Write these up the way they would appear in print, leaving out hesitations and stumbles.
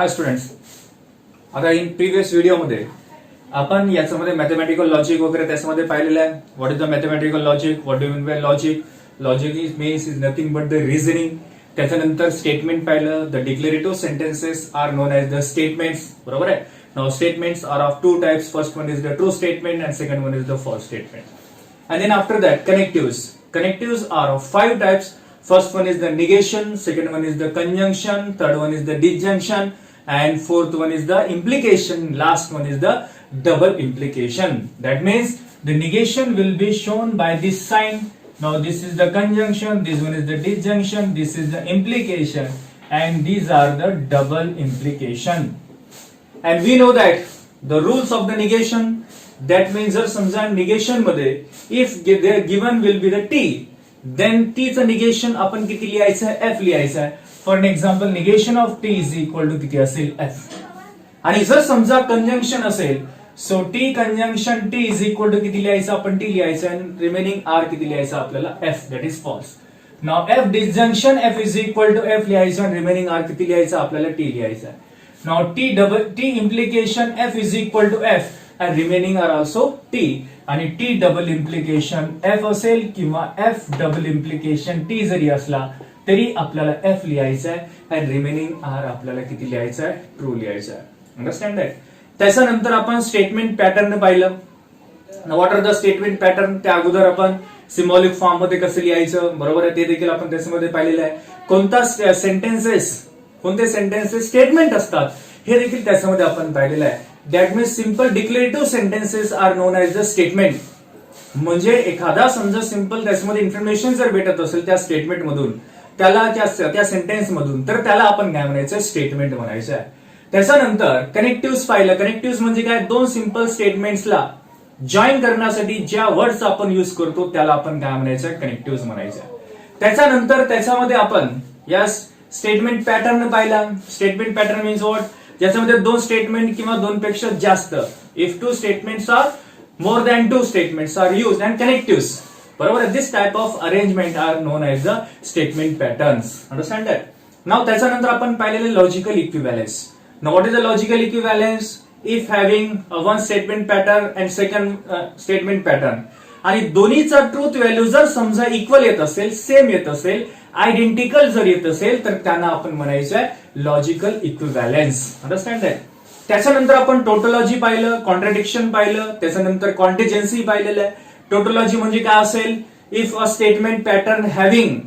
हाय students, आता in previous व्हिडिओमध्ये आपण याच्यामध्ये मॅथमॅटिकल लॉजिक वगैरे त्याच्यामध्ये पाहिलेलं आहे. What is the mathematical logic, what do mean by logic. Logic is nothing but the reasoning. त्याच्यानंतर स्टेटमेंट पाहिलं. The declarative sentences are known as the statements. बरोबर आहे. Now statements are of two types. First one is the true statement and second one is the false statement. And then after that, connectives. Connectives are of five types. First one is the negation, second one is the conjunction, third one is the disjunction, and fourth one is the implication. Last one is the double implication. That means the negation will be shown by this sign. Now this is the conjunction, this one is the disjunction, this is the implication, and these are the double implication. And we know that the rules of the negation. That means जर समजा negation मध्ये if given will be the T, then टीचं negation आपण किती लिहायचं आहे, F लिहायचं आहे. For example negation of T is equal to किती असेल, एफ. आणि जर समजा कंजंक्शन असेल, so T conjunction T is equal to किती लिहायचं, आपण टी लिहायचं आणि रिमेनिंग आर किती लिहायचं आपल्याला, F. That is false. Now F disjunction F is equal to F लिहायचं आणि रिमेनिंग आर किती लिहायचं आपल्याला, टी लिहायचं आहे. नाव T implication F is equal to F and remaining are also t. आणि t डबल इम्प्लिकेशन f असेल किंवा f डबल इम्प्लिकेशन t जरी असला तरी आपल्याला f लिहायचं आहे आणि रिमेनिंग r आपल्याला किती लिहायचं आहे, ट्रू लिहायचं आहे. Understand that. त्याच्यानंतर आपण स्टेटमेंट पॅटर्न पाहिलं. What are the statement pattern, त्या अगोदर आपण सिम्बॉलिक फॉर्म मध्ये कसं लिहायचं, बरोबर आहे, ते देखील आपण त्याच्यामध्ये पाहिलेलं आहे. कोणते सेंटेन्सेस स्टेटमेंट असतात हे देखील त्याच्यामध्ये आपण पाहिलेलं आहे. That means simple declarative sentences are known as the statement. म्हणजे एखादा समजा सिंपल त्याच्यामध्ये इन्फॉर्मेशन जर भेटत असेल त्या स्टेटमेंट मधून, त्याला त्या सेंटेन्स मधून, तर त्याला आपण काय म्हणायचं, स्टेटमेंट म्हणायचं आहे. त्याच्यानंतर कनेक्टिव्ह पाहिलं. कनेक्टिव्ह म्हणजे काय, दोन सिंपल स्टेटमेंट्सला जॉईन करण्यासाठी ज्या वर्ड्स आपण युज करतो त्याला आपण काय म्हणायचं, कनेक्टिव्ह म्हणायचं. त्याच्यानंतर त्याच्यामध्ये आपण या स्टेटमेंट पॅटर्न पाहिला. स्टेटमेंट पॅटर्न मीन्स व्हॉट, ज्याच्यामध्ये दोन स्टेटमेंट किंवा दोन पेक्षा जास्त, if two statements are more than two statements are use and connective. बरोबर. This type of arrangement are known as the statement patterns. Understand that. Now त्याच्यानंतर आपण पाहिलेले logical equivalence. Now what is the logical equivalence, if having one statement pattern and second statement pattern, आणि दोन्हीचा truth value जर समजा equal येत असेल, same येत असेल, आयडेंटिकल जर येत असेल, तर त्यांना आपण म्हणायचं आहे लॉजिकल इक्विव्हॅलन्स. Understand that. त्याच्यानंतर आपण टोटोलॉजी पाहिलं, कॉन्ट्रडिक्शन पाहिलं, त्याच्यानंतर कॉन्टिजेन्सी पाहिलेलं आहे. टोटोलॉजी म्हणजे काय असेल, if a statement pattern having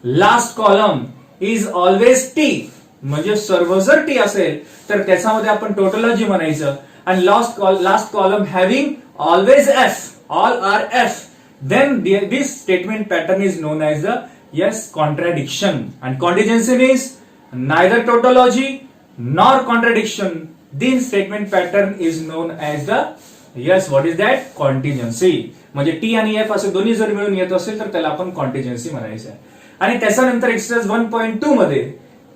last column is always T, म्हणजे सर्व जर टी असेल तर त्याच्यामध्ये आपण टोटोलॉजी म्हणायचं. आणि last column having always F, all are F, then this statement pattern is known as the contradiction. And contingency means neither tautology nor contradiction. This statement pattern is known as the what is that, contingency. म्हणजे t आणि f असे दोन्ही जर मिळून येत असेल तर त्याला आपण contingency म्हणायचं आहे. आणि त्याच्यानंतर एक्सरसाइज 1.2 मध्ये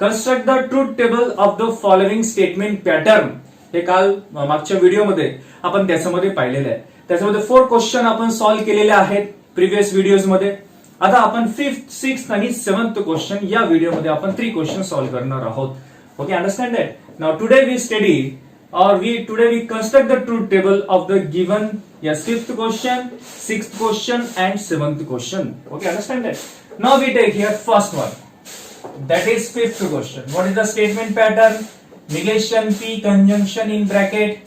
construct the truth table of the following statement pattern. हे काल मागच्या व्हिडिओमध्ये आपण त्याच्यामध्ये पाहिलेलं आहे. त्याच्यामध्ये 4 क्वेश्चन आपण सॉल्व्ह केलेले आहेत प्रिव्हियस व्हिडिओज मध्ये. आता आपण 5th, 6th आणि 7th क्वेश्चन या व्हिडिओमध्ये आपण 3 क्वेश्चन सॉल्व्ह करणार आहोत. Okay, understand that. Now today we study today we construct the truth table of the given 5th question, 6th question and 7th question. Okay, understand that. Now we take here first one, that is 5th question. What is the statement pattern? Negation P, conjunction in bracket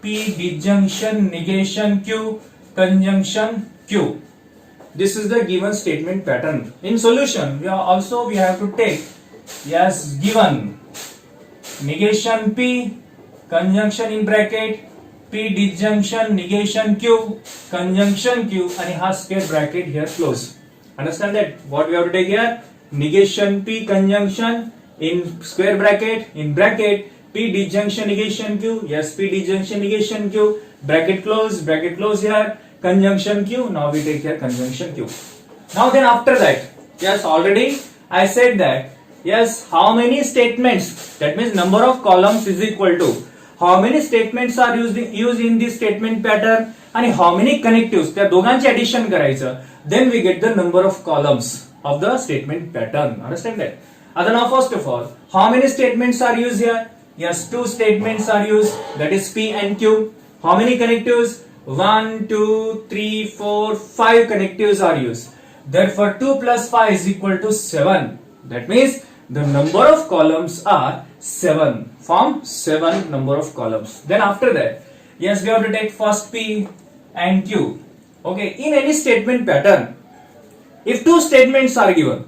P, disjunction, negation Q, conjunction Q. This is the given statement pattern. In solution, we have to take given negation P, conjunction in bracket P, disjunction, negation Q, conjunction Q, and ha square bracket here close. Understand that? What we have to take here? Negation P, conjunction in square bracket, in bracket P, disjunction, negation Q. Yes, P, disjunction, negation Q, bracket close here, conjunction Q. Now we take here conjunction Q. Now then after that, yes, already I said that, yes, how many statements, that means number of columns is equal to how many statements are used in this statement pattern आणि how many connectives, त्या दोघांचे addition करायचं, then we get the number of columns of the statement pattern. Understand that? आता now first of all, how many statements are used here? Yes, two statements are used, that is P and Q. How many connectives? 1, 2, 3, 4, 5 connectives are used. Therefore 2 plus 5 is equal to 7. That means the number of columns are 7. Form 7 number of columns. Then after that, yes, we have to take first P and Q. Okay, in any statement pattern, if two statements are given,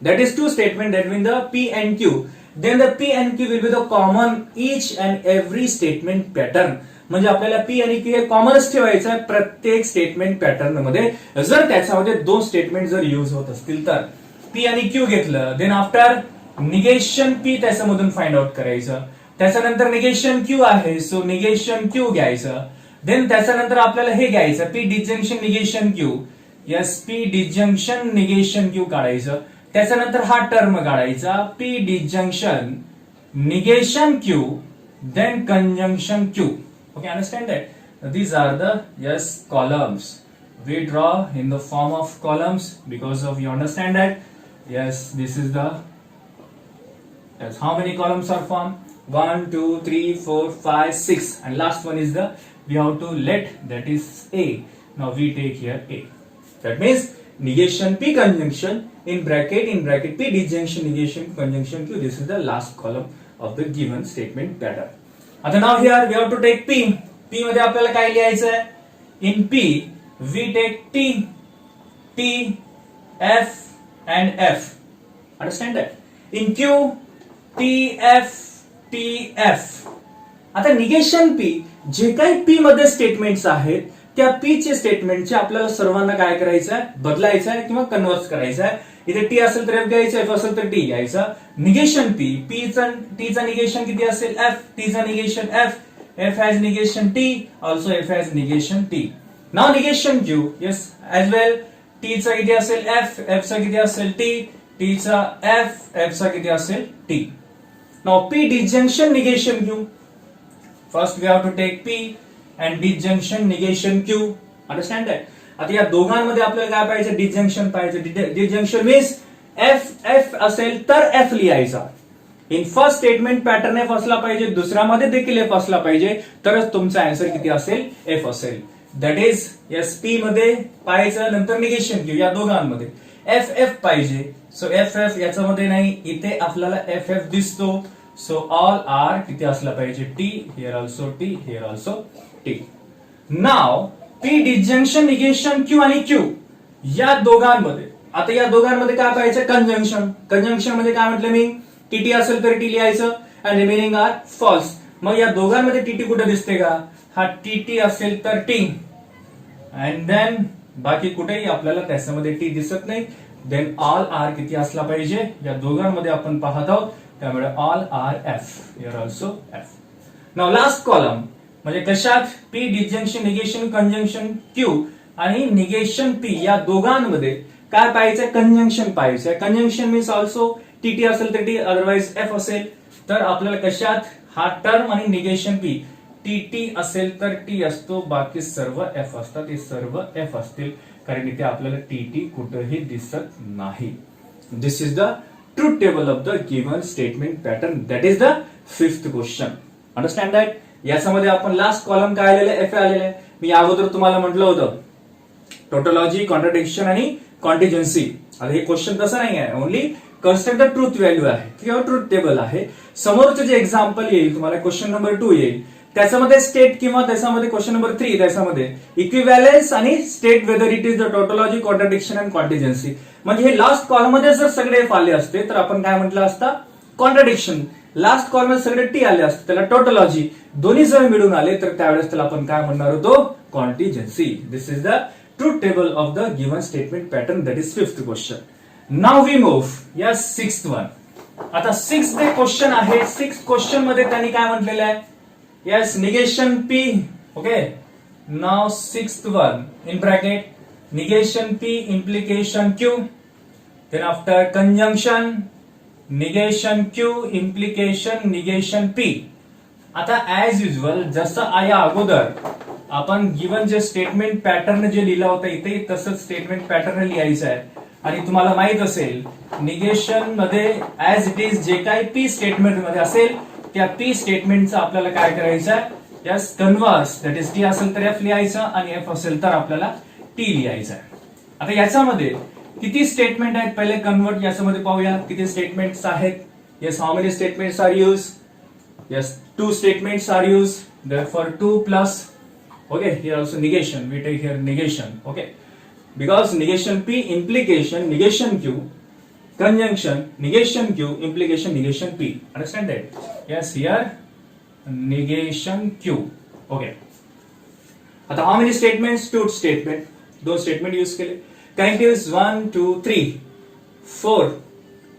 that is two statements, that means the P and Q, then the P and Q will be the common each and every statement pattern. म्हणजे आपल्याला P आणि Q हे कॉमनच ठेवायचं आहे प्रत्येक statement pattern मध्ये. जर त्याच्यामध्ये दोन स्टेटमेंट जर युज होत असतील तर P आणि Q घेतलं, देन आफ्टर निगेशन P त्याच्यामधून फाइंड आउट करायचं. त्याच्यानंतर निगेशन Q आहे, सो निगेशन Q घ्यायचं. देन त्याच्यानंतर आपल्याला हे घ्यायचं P disjunction negation Q. Yes, P disjunction negation Q काढायचं. त्याच्यानंतर हा टर्म काढायचा P disjunction negation Q, then conjunction Q. Okay, understand that? These are the columns. We draw in the form of columns because of you understand that. Yes, this is the how many columns are formed? 1, 2, 3, 4, 5, 6, and last one is the we have to let, that is A. Now we take here A. That means negation P conjunction in bracket P disjunction negation conjunction Q. This is the last column of the given statement pattern. आता now here we have to take P. P मध्ये आपल्याला काय लिहायचं आहे? In P we take T, T, F and F. Understand that? In Q T, F, T, F. आता negation P, जे काही P मध्ये स्टेटमेंट्स आहेत त्या P चे स्टेटमेंटचे आपल्याला सर्वांना काय करायचं आहे? बदलायचं आहे किंवा कन्व्हर्ट करायचं आहे. इथे T असेल तर F घ्यायचं, F असेल तर T घ्यायचं. निगेशन P, T चा निगेशन किती असेल? F, T चा negation F, F has negation T, also F has negation T. Now negation Q, yes, as well. T चा किती असेल? F, F चा किती असेल? T, T चा F, F चा किती असेल? T. Now P disjunction negation Q. First we have to take P and disjunction negation Q. Understand that? आता या दोघांमध्ये आपल्याला काय पाहिजे? डिजंक्शन पाहिजे. डिजंक्शन मीन्स F असेल तर F लिहायचा. In first statement pattern F असला पाहिजे, दुसऱ्यामध्ये देखील F असला पाहिजे, तरच तुमचा आन्सर किती असेल? F असेल. दॅट इज यस, P मध्ये पाहिजे, नंतर निगेशन Q, या दोघांमध्ये F पाहिजे. सो F याच्यामध्ये नाही, इथे आपल्याला F दिसतो. सो ऑल आर किती असला पाहिजे? T, here also T, here also T. Now P disjunction negation Q आणि Q या दोघांमध्ये, आता या दोघांमध्ये काय पाहिजे? कंजंक्शन. कंजंक्शन म्हणजे काय म्हटलं मी? टीटी असेल तर टी लिहायचं आणि रिमेनिंग आर फॉल्स. मग या दोघांमध्ये टीटी कुठे दिसते का? हा टीटी असेल तर टी, अँड देन बाकी कुठेही आपल्याला त्याच्यामध्ये टी दिसत नाही. देन ऑल आर किती असला पाहिजे? या दोघांमध्ये आपण पाहत आहोत, त्यामुळे all are F, here also F. Now last column म्हणजे कशात? P disjunction negation conjunction Q आणि निगेशन P या दोघांमध्ये काय पाहिजे? कंजंक्शन पाहिजे. कंजंक्शन मीन्स ऑल्सो टीटी असेल तर टी, अदरवाइज F असेल तर आपल्याला कशात? हा टर्म आणि निगेशन P. टीटी असेल तर टी असतो, बाकी सर्व F असतात, हे सर्व F असतील, कारण इथे आपल्याला टीटी कुठेही दिसत नाही. This is the truth table of the given statement pattern. That is the fifth question. Understand that? याच्यामध्ये आपण लास्ट कॉलम काय आलेलं आहे? F आलेलं आहे. मी अगोदर तुम्हाला म्हटलं होतं टोटोलॉजी, कॉन्ट्रडिक्शन आणि कॉन्टिजन्सी. आता हे क्वेश्चन तसं नाही आहे, only construct the truth value आहे किंवा ट्रूथ टेबल आहे. समोरचं जे एक्झाम्पल येईल तुम्हाला, क्वेश्चन नंबर 2 येईल, त्याच्यामध्ये स्टेट किंवा त्याच्यामध्ये क्वेश्चन नंबर 3 त्याच्यामध्ये इक्विव्हॅलन्स आणि state whether it is the tautology, contradiction and contingency. म्हणजे हे लास्ट कॉलम मध्ये जर सगळे F आले असते तर आपण काय म्हटलं असतं? कॉन्ट्रडिक्शन. लास्ट कॉलम मध्ये सगळे टी आले असते, त्याला टोटोलॉजी. दोन्ही जर मिळून आले तर त्यावेळेस त्याला आपण काय म्हणणार होतो? Contingency. This is the truth table of the given statement pattern. That is fifth question. Now we move yes sixth one. आता सिक्स्थ जे क्वेश्चन आहे, सिक्स्थ क्वेश्चन मध्ये त्यांनी काय म्हटलेलं आहे? Yes, negation P. Okay, now sixth one in bracket negation P implication Q, then after conjunction negation Q implication negation P. आता as usual जसं या अगोदर आपण गिवन जे स्टेटमेंट पॅटर्न जे लिहिला होता इथे, तसंच स्टेटमेंट पॅटर्न लिहायचं आहे. आणि तुम्हाला माहित असेल निगेशन मध्ये ऍज इट इज जे काही पी स्टेटमेंट मध्ये असेल त्या पी स्टेटमेंटचं आपल्याला काय करायचं आहे, yes converse, that is T असेल तर एफ लिहायचं आणि एफ असेल तर आपल्याला टी लिहायचं आहे. आता याच्यामध्ये किती स्टेटमेंट आहेत पहिले कन्वर्ट याच्यामध्ये पाहूया किती स्टेटमेंट्स आहेत. Yes, how many statements are use, yes 2 statements are use, therefore 2 plus, okay, here also negation, we take here negation, okay, because negation P, implication negation Q, conjunction negation Q, implication negation P, understand that? Yes, here negation Q, okay. आता how many statements, 2 statement, 2 statement use केले. Connective 1 2 3 4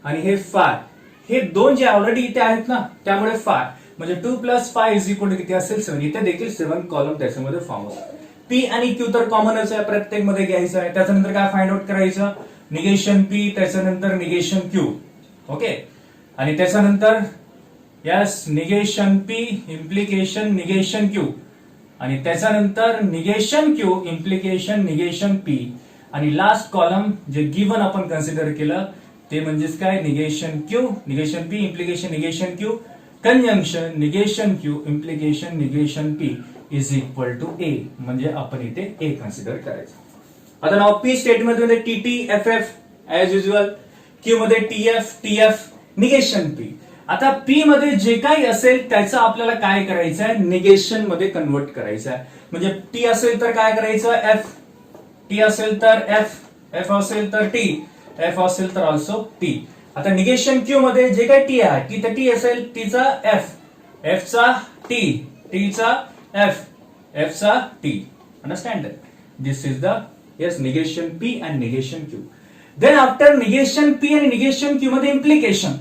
आणि हे 5, हे दोन जे already इथे आहेत ना त्यामुळे 5 म्हणजे 2 plus 5 इज इक्वल टू किती असेल 7. इथे देखील 7 कॉलम त्याच्यामध्ये फॉर्म होतात. पी आणि क्यू तर कॉमनच आहे, प्रत्येक मध्ये घ्यायचं आहे. त्याच्यानंतर काय फाइंड आउट करायचं, निगेशन पी त्याच्यानंतर निगेशन क्यू, ओके. आणि त्याच्यानंतर yes negation P implication negation Q आणि त्याच्यानंतर negation Q implication negation P आणि लास्ट कॉलम जे गिवन आपण कन्सिडर केलं ते म्हणजेच काय, negation Q negation P implication negation Q conjunction negation Q implication negation P is equal to A, म्हणजे आपण इथे ए कन्सिडर करायचं. आता नाव पी स्टेटमेंट मध्ये T T F F as usual, Q मध्ये टी एफ निगेशन पी. आता P मध्ये जे काही असेल त्याचं आपल्याला काय करायचं आहे, निगेशन मध्ये कन्वर्ट करायचं आहे. म्हणजे टी असेल तर काय करायचं एफ, टी असेल तर एफ, एफ असेल तर टी, एफ असेल तर ऑल्सो टी. आता निगेशन क्यू मध्ये जे काही टी आहे टी तर टी असेल, टीचा एफ, एफ चा टी, टी चा एफ, एफ चा T. Understand that? This is the yes negation P and negation Q. Then after negation P आणि निगेशन क्यू मध्ये इम्प्लिकेशन.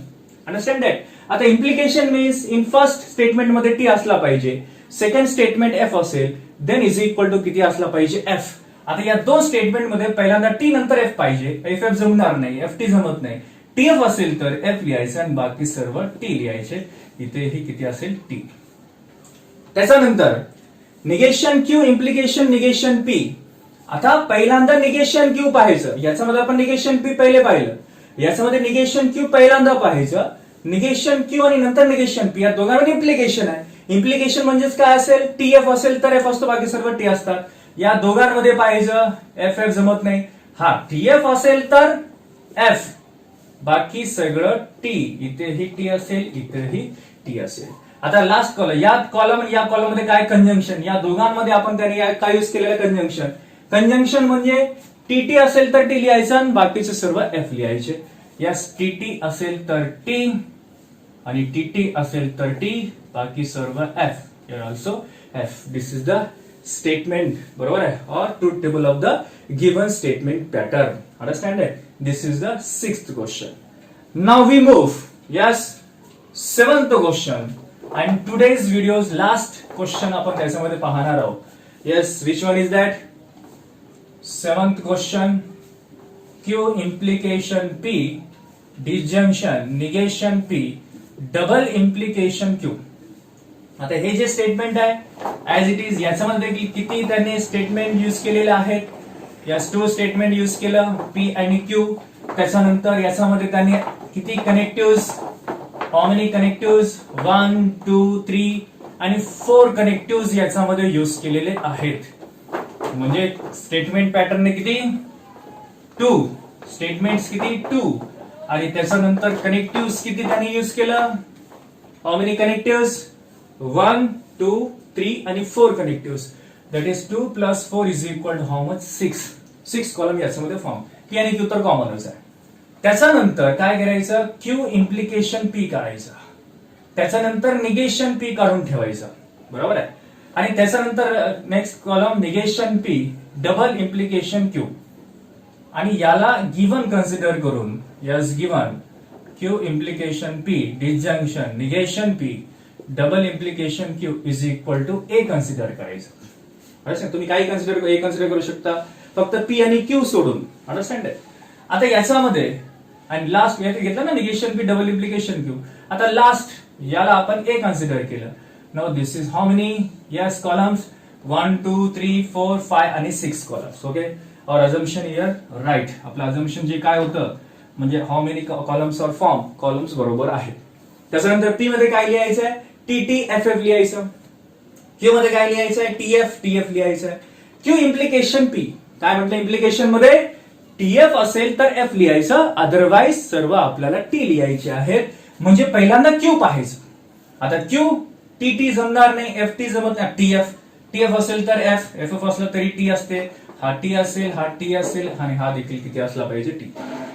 Understand that? आता implication means in first statement मध्ये T असला पाहिजे, second statement F असेल, then is equal to किती असला पाहिजे एफ. आता या दोन स्टेटमेंट मध्ये पहिल्यांदा टी नंतर एफ पाहिजे, एफ एफ जमणार नाही, एफ टी जमत नाही. टी एफ असेल तर एफ लिहायचं आणि बाकी सर्व टी लिहायचे. इथेही किती असेल टी. त्याच्यानंतर negation Q implication negation P. आता पहिल्यांदा निगेशन क्यू पाहायचं, याच्यामध्ये आपण निगेशन पी पहिले पाहिलं, याच्यामध्ये निगेशन क्यू पहिल्यांदा पाहायचं. निगेशन क्यू आणि नंतर निगेशन पी या दोघांमध्ये इम्प्लिकेशन आहे. इम्प्लिकेशन म्हणजेच काय असेल, टी एफ असेल तर एफ असतो, बाकी सर्व टी असतात. या दोघांमध्ये पाहायचं, एफ एफ जमत नाही. हा टी एफ असेल तर एफ, बाकी सगळं टी. इथेही टी असेल, इथेही टी असेल. आता लास्ट कॉलम, या कॉलम आणि या कॉलम मध्ये काय कंजंक्शन, या दोघांमध्ये आपण त्यांनी काय युज केलेलं कंजंक्शन. कंजंक्शन म्हणजे टीटी असेल तर टी लिहायचं आणि बाकीचे सर्व एफ लिहायचे. यस टीटी असेल तर टी आणि टीटी असेल तर टी, बाकी सर्व F, here also F. This is the statement, बरोबर आहे, और truth table of the given statement pattern. Understand it? This is the 6th question. Now we move yes 7th question and today's video's last question आपण त्याच्यामध्ये पाहणार आहोत. Yes, which one is that? 7th question. Q implication P, disjunction negation P, double implication Q. आता हे जे statement आहे as it is, याच्यामध्ये देखील किती त्यांनी स्टेटमेंट युज केलेले आहेत. यास 2 स्टेटमेंट युज केलं, P आणि Q. त्याच्यानंतर याच्यामध्ये त्यांनी किती कनेक्टिव्ह, how many connectives 1 2 3 आणि 4 कनेक्टिव्ह याच्यामध्ये युज केलेले आहेत. म्हणजे स्टेटमेंट पॅटर्न किती 2 स्टेटमेंट्स किती 2 आणि त्याच्यानंतर कनेक्टिव्ह किती त्यांनी युज केलं, how many connectives 1 2 3 आणि 4 connective. That is 2 plus 4 is equal to how much 6 column याच्यामध्ये फॉर्म. पी आणि क्यू तर कॉमनच आहे. त्याच्यानंतर काय करायचं, क्यू इम्प्लिकेशन पी काढायचं, त्याच्यानंतर निगेशन पी काढून ठेवायचं, बरोबर आहे. आणि त्याच्यानंतर next column negation P double implication Q आणि याला गिवन कन्सिडर करून yes given Q implication P disjunction negation P double implication Q is equal to a consider करायचं. तुम्ही काही कन्सिडर करू शकता, फक्त पी आणि क्यू सोडून. अंडरस्टँड? आता याच्यामध्ये आणि लास्ट घेतलं ना negation P double implication Q. आता लास्ट याला आपण ए कन्सिडर केलं. Now this is how many yes columns 1 2 3 4 5 आणि 6 कॉलम्स. ओके. और अजम्पशन हियर राईट. आपलं अजम्पशन जे काय होतं म्हणजे how many columns or form, columns बरोबर आहेत. त्याच्यानंतर पी मध्ये काय लिहायचं आहे, TTFF लिहायचं. क्यू मध्ये काय लिहायचं आहे, TF लिहायचं आहे. क्यू इम्प्लिकेशन पी, काय म्हटलं इम्प्लिकेशन मध्ये TF असेल तर F लिहायचं, अदरवाइज सर्व आपल्याला T लिहायचे आहेत. म्हणजे पहिल्यांदा क्यू पाहायचं. आता क्यू TT जमणार नाही, FT जमत नाही, TF असेल तर FF असलं तरी T असते, हा T असेल, हा T असेल आणि हा देखील किती असला पाहिजे T.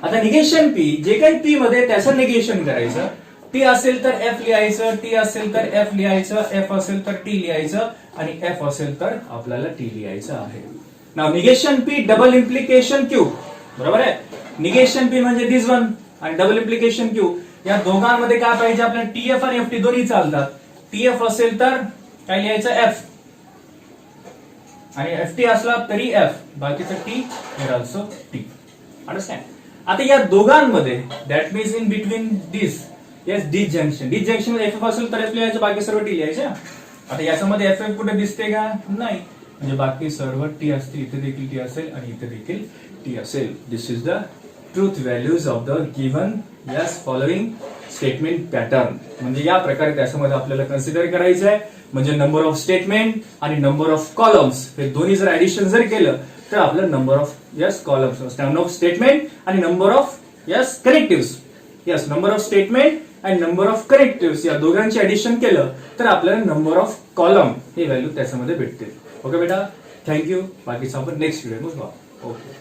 आता निगेशन P, जे काही P मध्ये त्याचं निगेशन करायचं. T असेल तर F लिहायचं, T असेल तर F लिहायचं, F असेल तर T लिहायचं आणि F असेल तर आपल्याला T लिहायचं आहे. Now negation P, double implication Q, बरोबर आहे. निगेशन P म्हणजे दिस वन आणि डबल इम्प्लिकेशन Q, या दोघांमध्ये काय पाहिजे आपल्याला, TF आणि FT दोन्ही चालतात. TF असेल तर काय लिहायचं F आणि FT असला तरी F, बाकीचं T here also T. Understand. आता या दोघांमध्ये that means in between this yes disjunction, disjunction मध्ये FF असेल तर F लिहायचं, बाकी सर्व T लिहायचे. आता याच्यामध्ये FF कुठे दिसते का, नाही, म्हणजे बाकी सर्व T असतील, इथे देखील T असेल आणि इथे देखील T असेल. This is the truth values of the given yes following statement pattern. म्हणजे या प्रकारे त्याच्यामध्ये आपल्याला कन्सिडर करायचं आहे. म्हणजे नंबर ऑफ स्टेटमेंट आणि नंबर ऑफ कॉलम्स हे दोन्ही जर ऍडिशन जर केलं तर आपलं number of yes columns, number of statement आणि number of yes connectives, yes number of statement आणि नंबर ऑफ कनेक्टिव्स या दोघांची ऍडिशन केलं तर आपल्याला नंबर ऑफ कॉलम हे व्हॅल्यू त्याच्यामध्ये भेटतील. ओके बेटा, थँक्यू. बाकीचं आपण नेक्स्ट व्हिडिओ बघू. ओके.